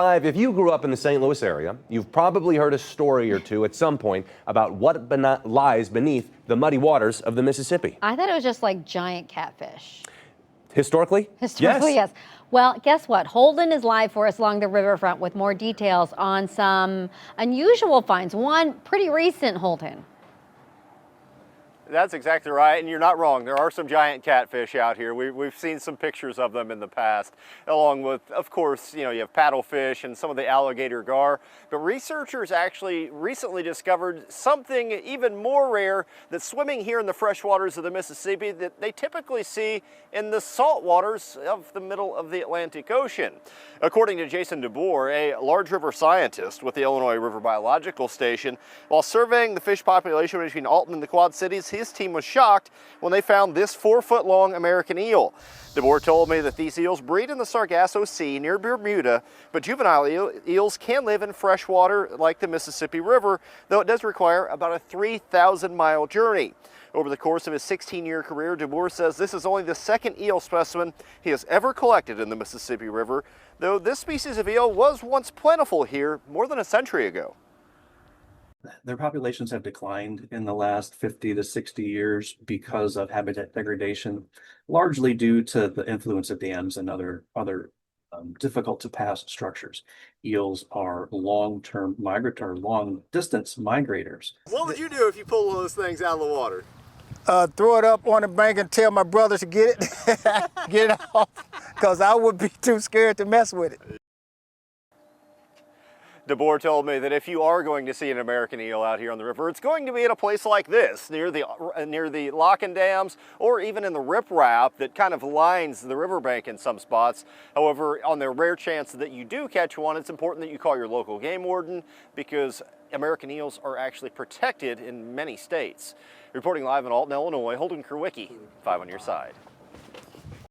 If you grew up in the St. Louis area, you've probably heard a story or two at some point about what lies beneath the muddy waters of the Mississippi. I thought it was just like giant catfish. Historically? Historically, yes. Well, guess what? Holden is live for us along the riverfront with more details on some unusual finds. One pretty recent, Holden. That's exactly right, and you're not wrong. There are some giant catfish out here. We've seen some pictures of them in the past, along with, of course, you have paddlefish and some of the alligator gar. But researchers actually recently discovered something even more rare that's swimming here in the fresh waters of the Mississippi that they typically see in the salt waters of the middle of the Atlantic Ocean. According to Jason DeBoer, a large river scientist with the Illinois River Biological Station, while surveying the fish population between Alton and the Quad Cities, his team was shocked when they found this 4-foot-long American eel. DeBoer told me that these eels breed in the Sargasso Sea near Bermuda, but juvenile eels can live in fresh water like the Mississippi River, though it does require about a 3,000-mile journey. Over the course of his 16-year career, DeBoer says this is only the second eel specimen he has ever collected in the Mississippi River, though this species of eel was once plentiful here more than a century ago. Their populations have declined in the last 50 to 60 years because of habitat degradation, largely due to the influence of dams and other difficult to pass structures. Eels are long-term migrators, long-distance migrators. What would you do if you pulled one of those things out of the water? Throw it up on the bank and tell my brother to get it, get it off, because I would be too scared to mess with it. DeBoer told me that if you are going to see an American eel out here on the river, it's going to be at a place like this, near the lock and dams, or even in the riprap that kind of lines the riverbank in some spots. However, on the rare chance that you do catch one, it's important that you call your local game warden, because American eels are actually protected in many states. Reporting live in Alton, Illinois, Holden Kerwicki, 5 on your side.